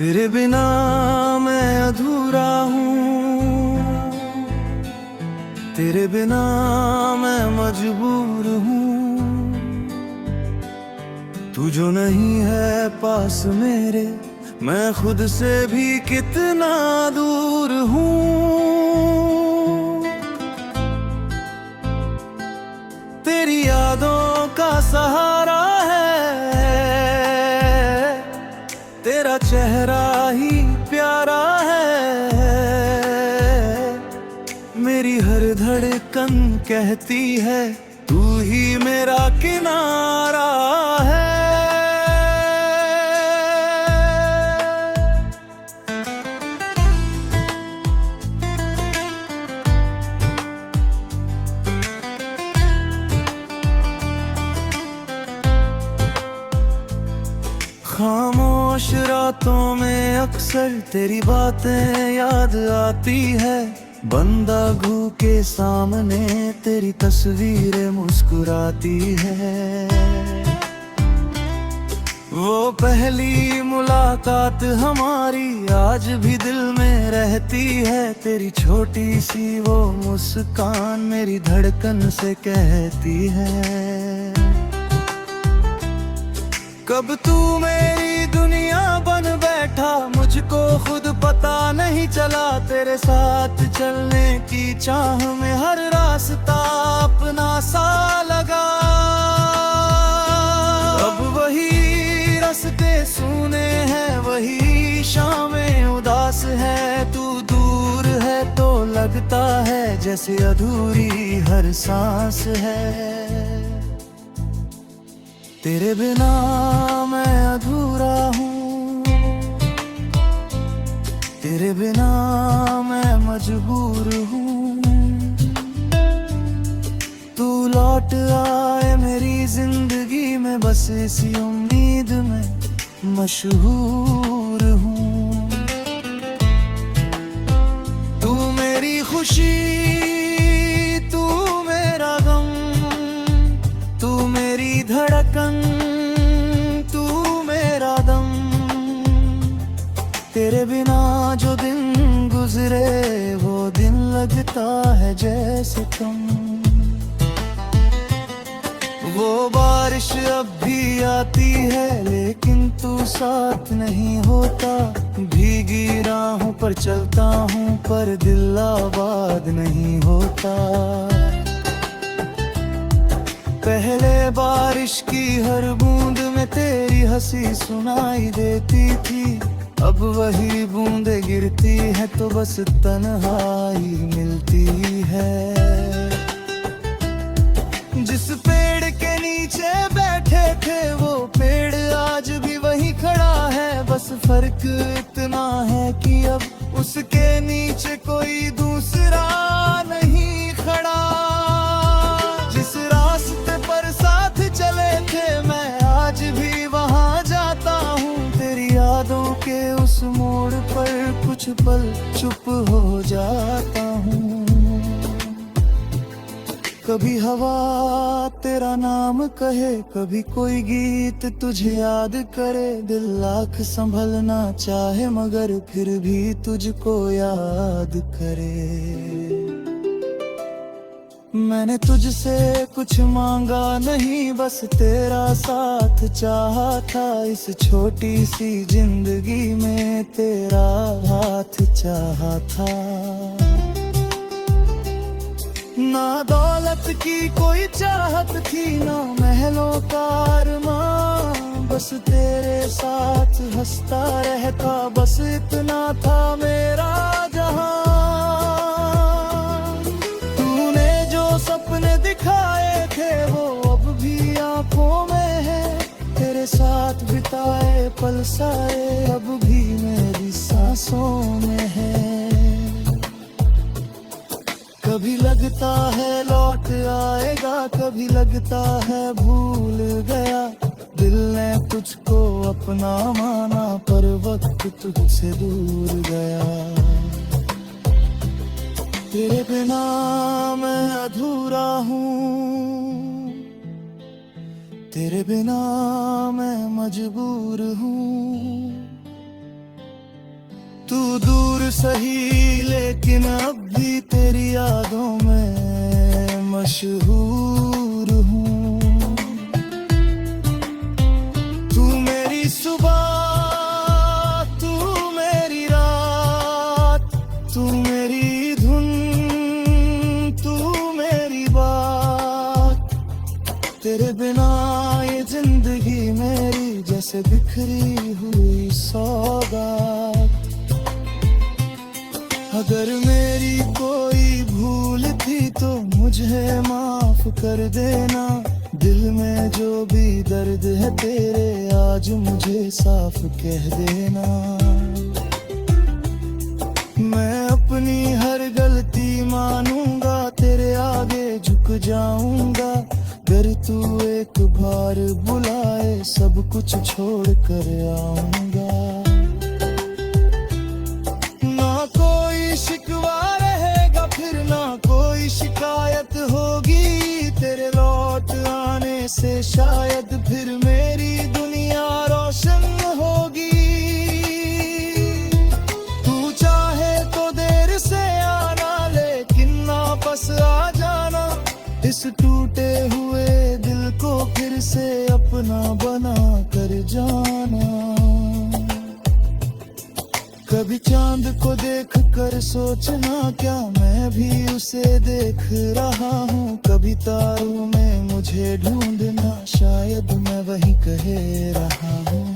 तेरे बिना मैं अधूरा हूँ, तेरे बिना मैं मजबूर हूँ। तू जो नहीं है पास मेरे, मैं खुद से भी कितना दूर हूँ। तेरी यादों का सहारा है, तेरा चेहरा ही प्यारा है। मेरी हर धड़कन कहती है तू ही मेरा किनारा है। खामोश रातों में अक्सर तेरी बातें याद आती है। बंदा घू के सामने तेरी तस्वीरें मुस्कुराती है। वो पहली मुलाकात हमारी आज भी दिल में रहती है। तेरी छोटी सी वो मुस्कान मेरी धड़कन से कहती है, कब तू मेरी दुनिया बन बैठा मुझको खुद पता नहीं चला। तेरे साथ चलने की चाह में हर रास्ता अपना सा लगा। अब वही रास्ते सूने हैं, वही शामें उदास है। तू दूर है तो लगता है जैसे अधूरी हर सांस है। तेरे बिना मैं अधूरा हूँ, तेरे बिना मैं मजबूर हूँ। तू लौट आए मेरी जिंदगी में, बस इसी उम्मीद में मशहूर हूँ। तू मेरी खुशी, तू मेरा गम, तू मेरी धड़कन, तू मेरा दम। तेरे बिना जो दिन गुजरे वो दिन लगता है जैसे कम। वो बारिश अब भी आती है लेकिन तू साथ नहीं होता। भीगी राहों पर चलता हूँ पर दिल आबाद नहीं होता। पहले बारिश की हर बूंद में तेरी हंसी सुनाई देती थी। अब वही बूंदें गिरती है तो बस तन्हाई मिलती है। जिस पेड़ के नीचे बैठे थे वो पेड़ आज भी वही खड़ा है। बस फर्क इतना है कि अब उसके नीचे कोई दूसरा नहीं खड़ा। जिस रास्ते पर साथ चले थे मैं आज भी वहां जाता हूँ। तेरी यादों के उस मोड़ पर कुछ पल चुप हो जाता हूँ। कभी हवा तेरा नाम कहे, कभी कोई गीत तुझे याद करे। दिल लाख संभलना चाहे मगर फिर भी तुझको याद करे। मैंने तुझसे कुछ मांगा नहीं, बस तेरा साथ चाहा था। इस छोटी सी जिंदगी में तेरा हाथ चाहा था। ना दौलत की कोई चाहत थी, ना महलों का अरमां। बस तेरे साथ हंसता रहता, बस इतना था मेरा जहां। तूने जो सपने दिखाए थे वो अब भी आंखों में है। तेरे साथ बिताए पल सारे अब भी मेरी सांसों में है। कभी लगता है लौट आएगा, कभी लगता है भूल गया। दिल ने तुझको अपना माना पर वक्त तुझसे दूर गया। तेरे बिना मैं अधूरा हूँ, तेरे बिना मैं मजबूर हूँ। तू दूर सही लेकिन अब भी तेरी यादों में मशहूर हूँ। तू मेरी सुबह, तू मेरी रात, तू मेरी धुन, तू मेरी बात। तेरे बिना ये जिंदगी मेरी जैसे बिखरी हुई सौगात। अगर मेरी कोई भूल थी तो मुझे माफ कर देना। दिल में जो भी दर्द है तेरे आज मुझे साफ कह देना। मैं अपनी हर गलती मानूंगा, तेरे आगे झुक जाऊंगा। अगर तू एक बार बुलाए सब कुछ छोड़ कर आऊंगा। ना कोई शिकवा रहेगा फिर, ना कोई शिकायत होगी। तेरे लौट आने से शायद फिर मेरी दुनिया रोशन होगी। तू चाहे तो देर से आना लेकिन वापस आ जाना। इस टूटे हुए दिल को फिर से अपना बना कर जाना। कभी चांद को देख कर सोचना क्या मैं भी उसे देख रहा हूँ। कभी तारों में मुझे ढूंढना शायद मैं वही कह रहा हूँ।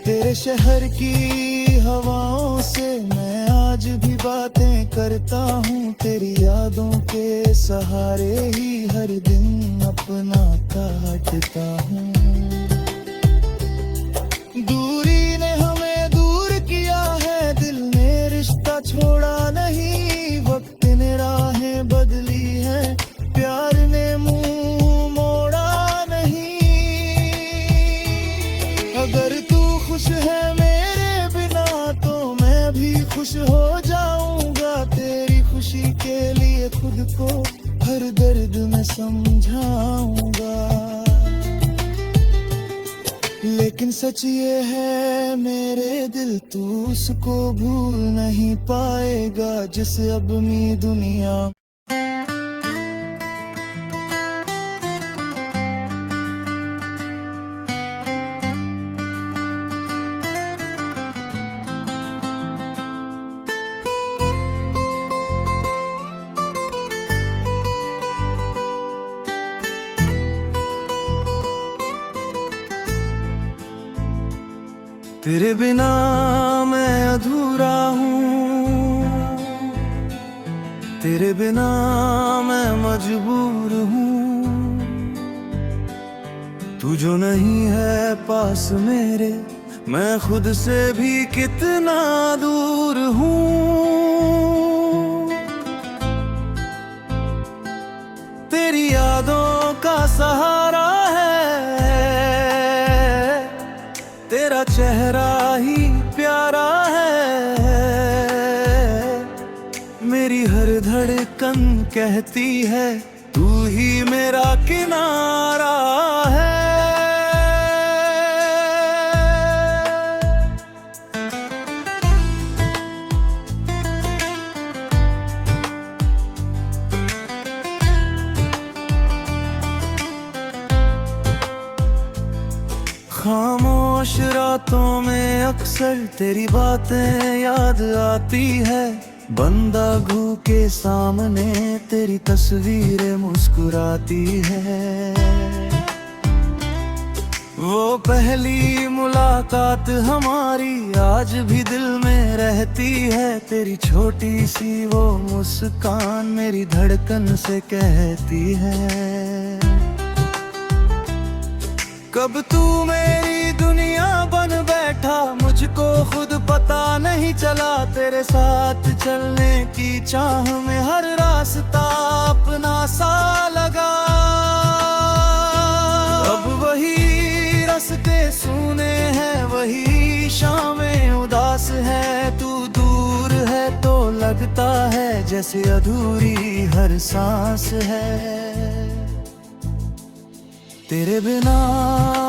तेरे शहर की हवाओं से मैं आज भी बातें करता हूँ। तेरी यादों के सहारे ही हर दिन अपना काटता हूँ। दूरी ने हमें दूर किया है, दिल ने रिश्ता छोड़ा नहीं। वक्त ने राहें बदली है, प्यार ने मुंह मोड़ा नहीं। अगर तू खुश है मेरे बिना तो मैं भी खुश हो जाऊंगा। तेरी खुशी के लिए खुद को हर दर्द में समझाऊंगा। लेकिन सच ये है मेरे दिल, तू उसको भूल नहीं पाएगा जिसे अब मैं दुनिया। तेरे बिना मैं अधूरा हूँ, तेरे बिना मैं मजबूर हूँ। तू जो नहीं है पास मेरे, मैं खुद से भी कितना दूर हूँ। तेरी यादों का सहारा है, तेरा चेहरा ही प्यारा है। मेरी हर धड़कन कहती है तू ही मेरा किनारा है। खामोश रातों में अक्सर तेरी बातें याद आती है। बंदा घू के सामने तेरी तस्वीरें मुस्कुराती है। वो पहली मुलाकात हमारी आज भी दिल में रहती है। तेरी छोटी सी वो मुस्कान मेरी धड़कन से कहती है, कब तू मेरी दुनिया बन बैठा मुझको खुद पता नहीं चला। तेरे साथ चलने की चाह में हर रास्ता अपना सा लगा। अब वही रास्ते सूने हैं, वही शामें उदास है। तू दूर है तो लगता है जैसे अधूरी हर सांस है। तेरे बिना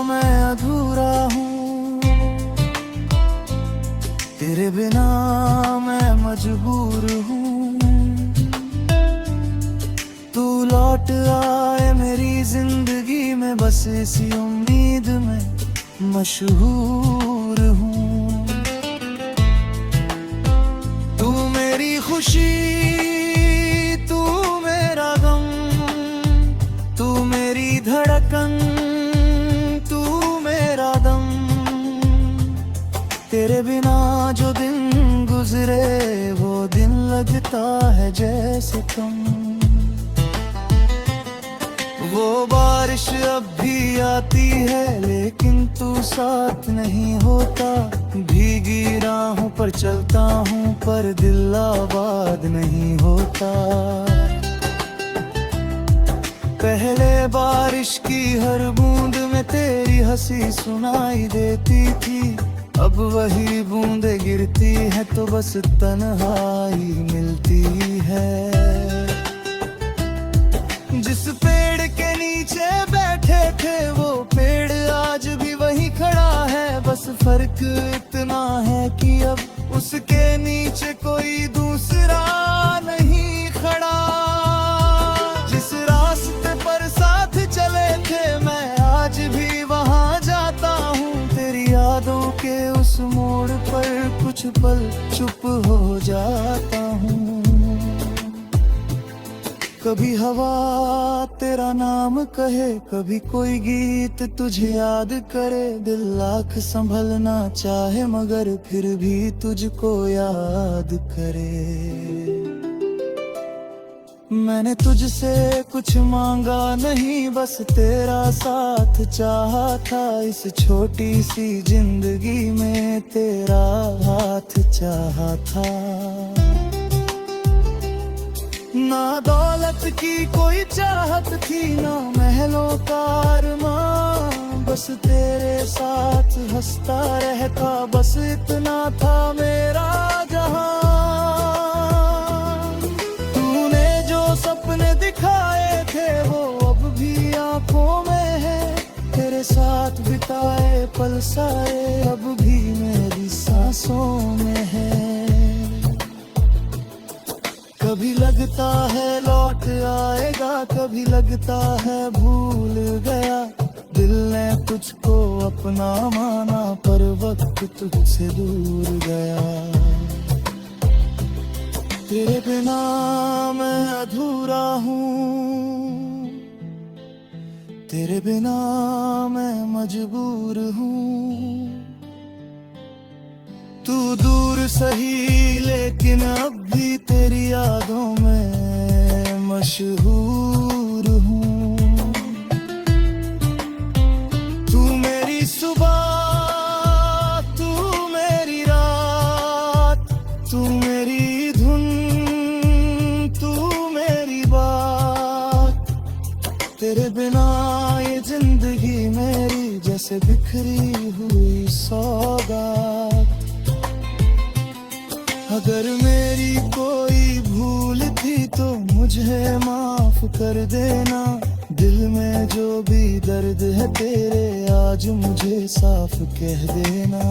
मैं अधूरा हूँ, तेरे बिना मैं मजबूर हूँ, तू लौट आए मेरी जिंदगी में, बस इसी उम्मीद में मशहूर हूँ। तू मेरी खुशी, तू मेरा गम, तू मेरी धड़कन, तू मेरा दम। तेरे बिना जो दिन गुजरे वो दिन लगता है जैसे कम। वो बारिश अब भी आती है लेकिन तू साथ नहीं होता, भीगी राहों पर चलता हूँ पर दिल आबाद नहीं होता। पहले बारिश की हर बूंद में तेरी हंसी सुनाई देती थी, अब वही बूंदें गिरती है तो बस तन्हाई मिलती है। जिस पेड़ के नीचे बैठे थे वो पेड़ आज भी वही खड़ा है, बस फर्क इतना है कि अब उसके नीचे कोई दूसरा नहीं खड़ा। जिस रास्ते पर साथ चले थे मैं आज भी वहां जाता हूँ, तेरी यादों के उस मोड़ पर कुछ पल चुप हो जाता हूँ। कभी हवा तेरा नाम कहे, कभी कोई गीत तुझे याद करे, दिल लाख संभलना चाहे मगर फिर भी तुझको याद करे। मैंने तुझसे कुछ मांगा नहीं, बस तेरा साथ चाहा था, इस छोटी सी जिंदगी में तेरा हाथ चाहा था। ना दौलत की कोई चाहत थी, ना महलों का अरमां, बस तेरे साथ हंसता रहता, बस इतना था मेरा जहां। तूने जो सपने दिखाए थे वो अब भी आंखों में है, तेरे साथ बिताए पल सारे अब भी मेरी सांसों में है। कभी लगता है लौट आएगा, कभी लगता है भूल गया, दिल ने तुझको अपना माना पर वक्त तुझसे दूर गया। तेरे बिना मैं अधूरा हूँ, तेरे बिना मैं मजबूर हूँ। तू दूर सही लेकिन अब भी तेरी यादों में मशहूर हूँ। तू मेरी सुबह, तू मेरी रात, तू मेरी धुन, तू मेरी बात। तेरे बिना ये जिंदगी मेरी जैसे बिखरी हुई सौगात। अगर मेरी कोई भूल थी तो मुझे माफ कर देना, दिल में जो भी दर्द है तेरे आज मुझे साफ कह देना।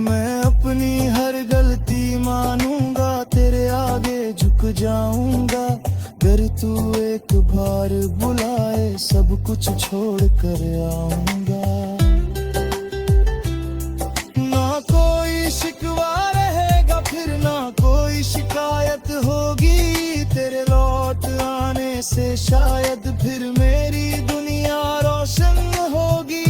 मैं अपनी हर गलती मानूंगा, तेरे आगे झुक जाऊंगा, अगर तू एक बार बुलाए सब कुछ छोड़ कर आऊंगा। शिकवा रहेगा फिर ना कोई शिकायत होगी, तेरे लौट आने से शायद फिर मेरी दुनिया रोशन होगी।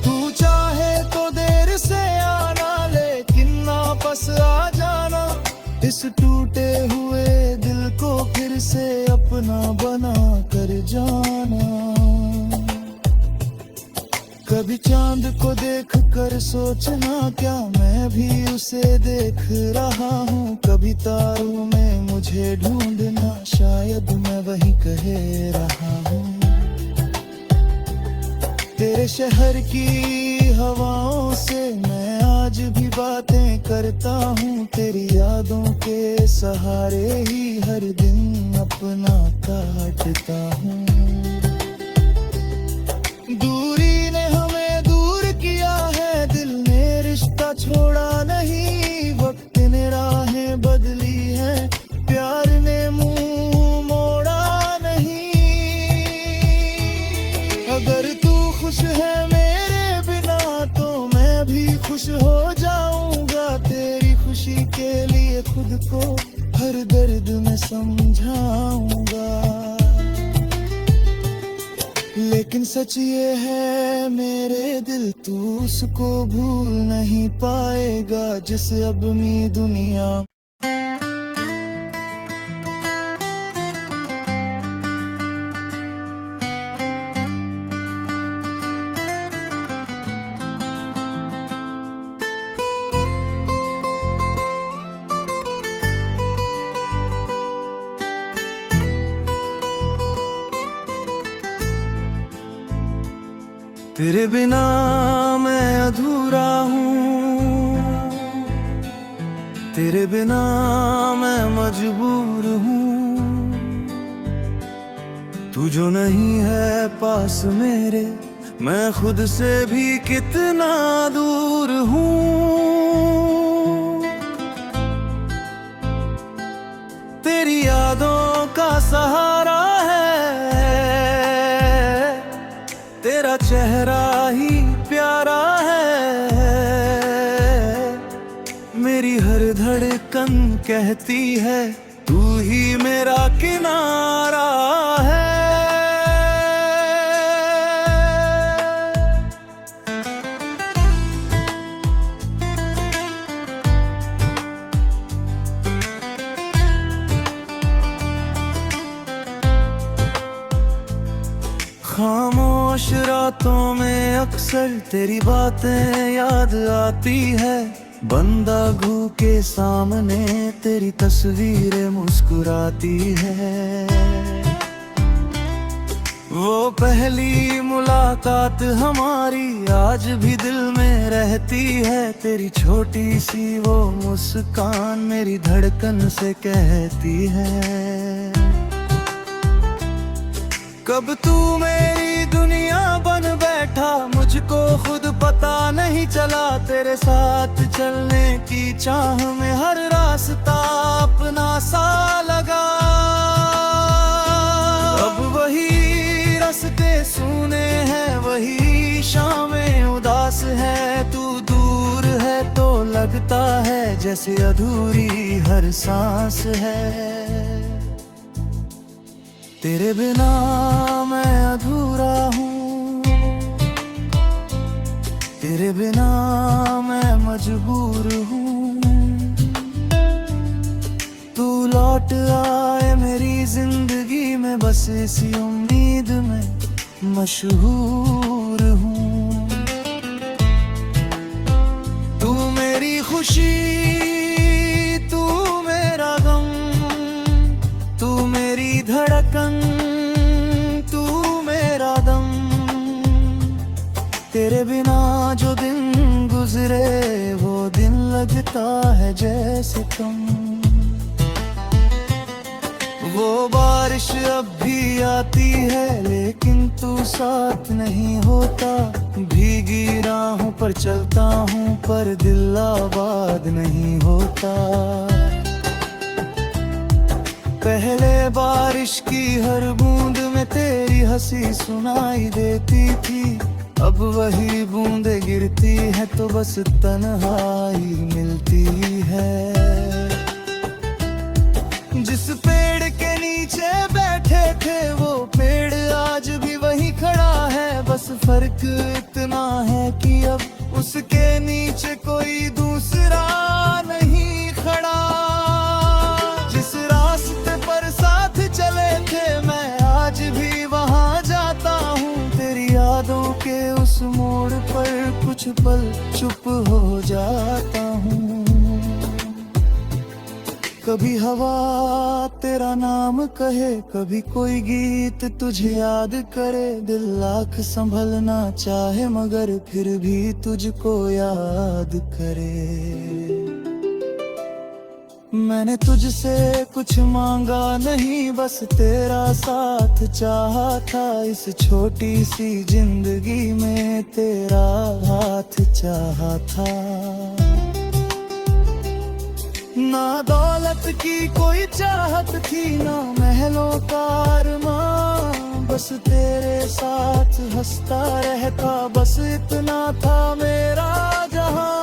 तू चाहे तो देर से आना लेकिन वापस आ जाना, इस टूटे हुए दिल को फिर से अपना बना कर जाना। कभी चांद को देख कर सोचना क्या मैं भी उसे देख रहा हूँ, कभी तारों में मुझे ढूंढना शायद मैं वही कह रहा हूँ। तेरे शहर की हवाओं से मैं आज भी बातें करता हूँ, तेरी यादों के सहारे ही हर दिन अपना काटता हूँ। दूरी ने हमें दूर किया छोड़ा नहीं, वक्त ने राहें बदली है, प्यार ने मुंह मोड़ा नहीं। अगर तू खुश है मेरे बिना तो मैं भी खुश हो जाऊंगा, तेरी खुशी के लिए खुद को हर दर्द में समझाऊंगा। लेकिन सच ये है मेरे दिल, तू उसको भूल नहीं पाएगा जिसे अब मैं दुनिया। तेरे बिना मैं अधूरा हूँ, तेरे बिना मैं मजबूर हूँ। तू जो नहीं है पास मेरे, मैं खुद से भी कितना दूर हूँ। तेरी यादों का सहारा है, तेरा चेहरा ही प्यारा है। मेरी हर धड़कन कहती है तू ही मेरा किनारा है। खामोश रातों में अक्सर तेरी बातें याद आती है, बंदा घू के सामने तेरी तस्वीरें मुस्कुराती है। वो पहली मुलाकात हमारी आज भी दिल में रहती है, तेरी छोटी सी वो मुस्कान मेरी धड़कन से कहती है। कब तू मेरी दुनिया बन बैठा मुझको खुद पता नहीं चला, तेरे साथ चलने की चाह में हर रास्ता अपना सा लगा। अब वही रास्ते सूने हैं, वही शामें उदास है, तू दूर है तो लगता है जैसे अधूरी हर सांस है। तेरे बिना मैं अधूरा हूँ, तेरे बिना मैं मजबूर हूँ। तू लौट आए मेरी जिंदगी में, बस इसी उम्मीद में मशहूर हूँ। तू मेरी खुशी, तू मेरा गम, तू मेरी धड़कन, तू मेरा दम। तेरे बिना जो दिन गुजरे वो दिन लगता है जैसे कम। वो बारिश अब भी आती है लेकिन तू साथ नहीं होता, भीगी राहों पर चलता हूँ पर दिल आबाद नहीं होता। पहले बारिश की हर बूंद में तेरी हंसी सुनाई देती थी, अब वही बूंदें गिरती है तो बस तन्हाई मिलती है। जिस पेड़ के नीचे बैठे थे वो पेड़ आज भी वही खड़ा है, बस फर्क इतना है कि अब उसके नीचे कोई दूसरा नहीं खड़ा। जिस रास्ते पर साथ चले थे मैं आज भी वहां जाता हूँ, तेरी यादों के उस मोड़ पर कुछ पल चुप हो जाता हूँ। कभी हवा तेरा नाम कहे, कभी कोई गीत तुझे याद करे, दिल लाख संभलना चाहे मगर फिर भी तुझको याद करे। मैंने तुझसे कुछ मांगा नहीं, बस तेरा साथ चाहा था, इस छोटी सी जिंदगी में तेरा हाथ चाहा था। ना दौलत की कोई चाहत थी, ना महलों का अरमां, बस तेरे साथ हंसता रहता, बस इतना था मेरा जहां।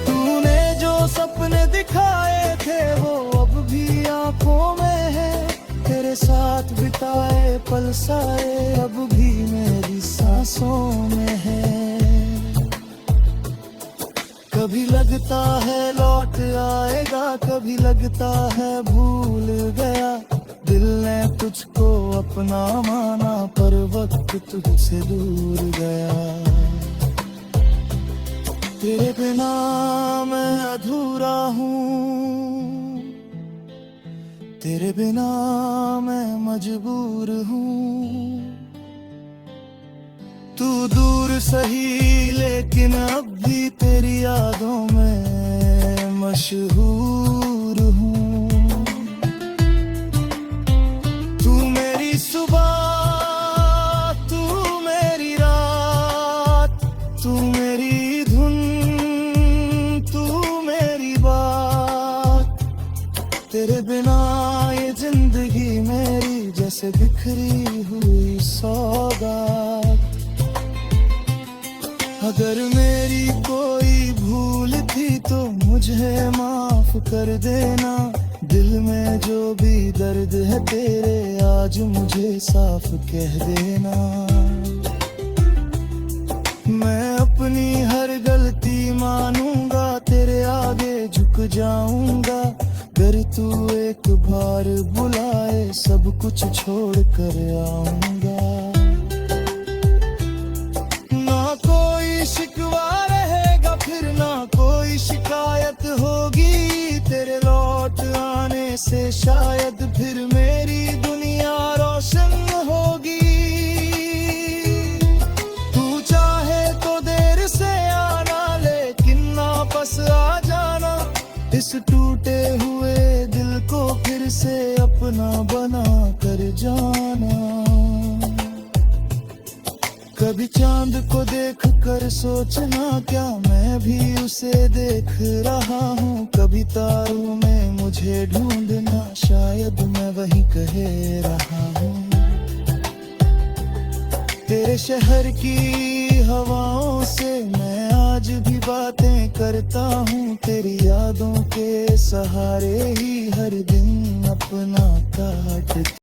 तूने जो सपने दिखाए थे वो अब भी आंखों में है, तेरे साथ बिताए पल सारे अब भी मेरी सांसों में है। कभी लगता है लौट आएगा, कभी लगता है भूल गया, दिल ने तुझको अपना माना पर वक्त तुझसे दूर गया। तेरे बिना मैं अधूरा हूँ, तेरे बिना मैं मजबूर हूँ। तू दूर सही लेकिन अब भी तेरी यादों में मशहूर हूँ। तू मेरी सुबह, तू मेरी रात, तू मेरी धुन, तू मेरी बात। तेरे बिना ये जिंदगी मेरी जैसे बिखरी हुई सौगात। अगर मेरी कोई भूल थी तो मुझे माफ कर देना, दिल में जो भी दर्द है तेरे आज मुझे साफ कह देना। मैं अपनी हर गलती मानूंगा, तेरे आगे झुक जाऊंगा, अगर तू एक बार बुलाए सब कुछ छोड़ कर आऊंगा। शिकवा रहेगा फिर ना कोई शिकायत होगी, तेरे लौट आने से शायद फिर मेरी दुनिया रोशन होगी। तू चाहे तो देर से आना लेकिन वापस आ जाना, इस टूटे हुए दिल को फिर से अपना बना कर जाना। कभी चांद को देख कर सोचना क्या मैं भी उसे देख रहा हूँ, कभी तारों में मुझे ढूंढना शायद मैं वही कह रहा हूँ। तेरे शहर की हवाओं से मैं आज भी बातें करता हूँ, तेरी यादों के सहारे ही हर दिन अपना काटता